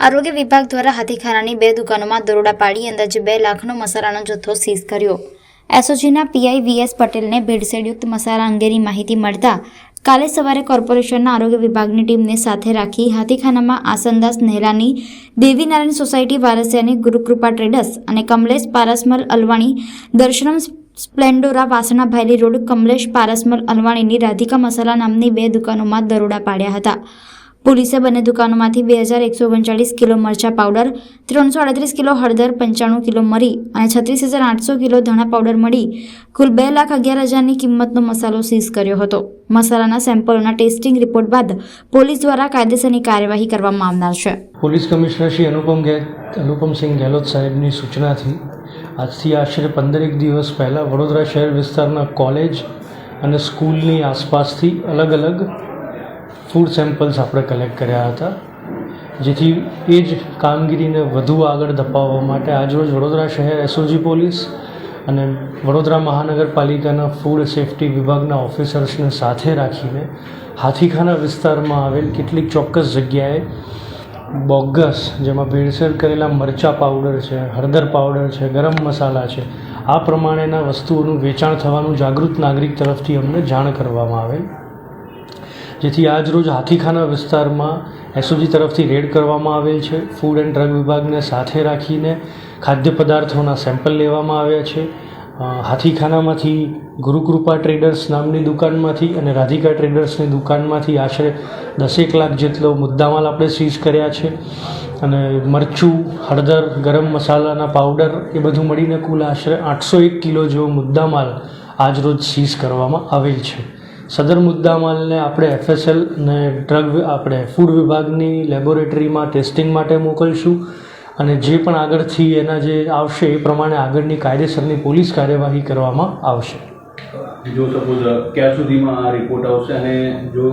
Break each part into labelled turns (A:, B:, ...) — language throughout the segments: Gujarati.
A: આરોગ્ય વિભાગ દ્વારા હાથીખાનાની 2 દુકાનોમાં દરોડા પાડી અંદાજે 2 લાખનો મસાલાનો જથ્થો સીઝ કર્યો। એસઓજીના પીઆઈ વીએસ પટેલને ભેળસેળયુક્ત મસાલા અંગેની માહિતી મળતા કાલે સવારે કોર્પોરેશનના આરોગ્ય વિભાગની ટીમને સાથે રાખી હાથીખાનામાં આસનદાસ નહેરાની, દેવીનારાયણ સોસાયટી વારસિયાની, ગુરુકૃપા ટ્રેડર્સ અને કમલેશ પારસમલ અલવાણી, દર્શનમ સ્પ્લેન્ડોરા વાસણા ભાયલી રોડ, કમલેશ પારસમલ અલવાણીની રાધિકા મસાલા નામની 2 દુકાનોમાં દરોડા પાડ્યા હતા। પોલીસે બંને દુકાનોમાંથી 2139 કિલો મરચા પાવડર, 338 કિલો હળદર, 95 કિલો મરી અને 36,800 કિલો ધાણા પાવડર મળી કુલ 2,11,000ની કિંમતનો મસાલો સીઝ કર્યો હતો। મસાલાના સેમ્પલોના ટેસ્ટિંગ રિપોર્ટ બાદ પોલીસ દ્વારા કાયદેસરની કાર્યવાહી કરવામાં આવનાર છે।
B: પોલીસ કમિશનર શ્રી અનુપમસિંહ ગેહલોત સાહેબની સૂચનાથી આજથી આશરે 15 દિવસ પહેલાં વડોદરા શહેર વિસ્તારના કોલેજ અને સ્કૂલની આસપાસથી અલગ અલગ ફૂડ સેમ્પલ્સ આપણે કલેક્ટ કર્યા હતા, જેથી એ જ કામગીરીને વધુ આગળ ધપાવવા માટે આજરોજ વડોદરા શહેર એસઓજી પોલીસ અને વડોદરા મહાનગરપાલિકાના ફૂડ સેફ્ટી વિભાગના ઓફિસર્સને સાથે રાખીને હાથીખાના વિસ્તારમાં આવેલ કેટલીક ચોક્કસ જગ્યાએ બોગસ, જેમાં ભેળસેળ કરેલા મરચા પાવડર છે, હળદર પાવડર છે, ગરમ મસાલા છે, આ પ્રમાણેના વસ્તુઓનું વેચાણ થવાનું જાગૃત નાગરિક તરફથી અમને જાણ કરવામાં આવેલ, જેથી આજ રોજ હાથીખાના વિસ્તારમાં એસઓજી તરફથી રેડ કરવામાં આવેલ છે। ફૂડ એન્ડ ડ્રગ વિભાગને સાથે રાખીને ખાદ્ય પદાર્થોના સેમ્પલ લેવામાં આવ્યા છે। હાથીખાનામાંથી ગુરુકૃપા ટ્રેડર્સ નામની દુકાનમાંથી અને રાધિકા ટ્રેડર્સની દુકાનમાંથી આશરે 10 લાખ જેટલો મુદ્દામાલ આપણે સીઝ કર્યા છે અને મરચું, હળદર, ગરમ મસાલાના પાવડર એ બધું મળીને કુલ આશરે 801 કિલો જેવો મુદ્દામાલ આજ રોજ સીઝ કરવામાં આવેલ છે। સદર મુદ્દામાલને આપણે એફએસએલ અને આપણે ફૂડ વિભાગની લેબોરેટરીમાં ટેસ્ટિંગ માટે મોકલશું અને જે પણ આગળથી એના જે આવશે એ પ્રમાણે આગળની કાયદેસરની પોલીસ કાર્યવાહી કરવામાં આવશે।
C: જો સપોઝ ક્યાં સુધીમાં આ રિપોર્ટ આવશે અને જો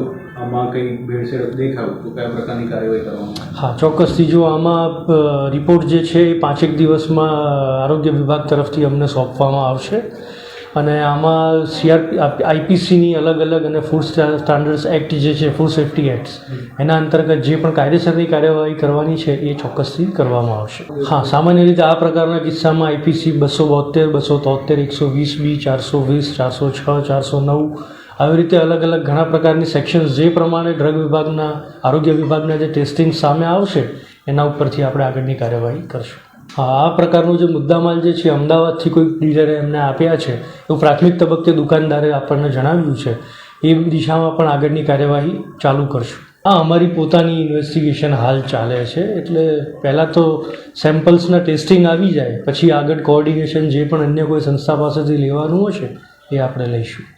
C: આમાં કંઈ ભેળસેળ દેખાયું તો કયા પ્રકારની કાર્યવાહી કરવામાં?
B: હા, ચોક્કસથી જો આમાં રિપોર્ટ જે છે એ 5 દિવસમાં આરોગ્ય વિભાગ તરફથી અમને સોંપવામાં આવશે અને આમાં આઈપીસીની અલગ અલગ અને ફૂડ સ્ટાન્ડર્ડ્સ એક્ટ જે છે, ફૂડ સેફ્ટી એક્ટ, એના અંતર્ગત જે પણ કાયદેસરની કાર્યવાહી કરવાની છે એ ચોક્કસથી કરવામાં આવશે। હા, સામાન્ય રીતે આ પ્રકારના કિસ્સામાં આઈપીસી 272, 273, 120B, 420, 406, 409 આવી રીતે અલગ અલગ ઘણા પ્રકારની સેક્શન્સ જે પ્રમાણે ડ્રગ વિભાગના, આરોગ્ય વિભાગના જે ટેસ્ટિંગ સામે આવશે એના ઉપરથી આપણે આગળની કાર્યવાહી કરશું। હા, આ પ્રકારનો જે મુદ્દામાલ જે છે અમદાવાદથી કોઈ ડીલરે એમને આપ્યા છે એવું પ્રાથમિક તબક્કે દુકાનદારે આપણને જણાવ્યું છે, એ દિશામાં પણ આગળની કાર્યવાહી ચાલુ કરશું। હા, અમારી પોતાની ઇન્વેસ્ટિગેશન હાલ ચાલે છે, એટલે પહેલાં તો સેમ્પલ્સના ટેસ્ટિંગ આવી જાય પછી આગળ કોઓર્ડિનેશન જે પણ અન્ય કોઈ સંસ્થા પાસેથી લેવાનું હશે એ આપણે લઈશું।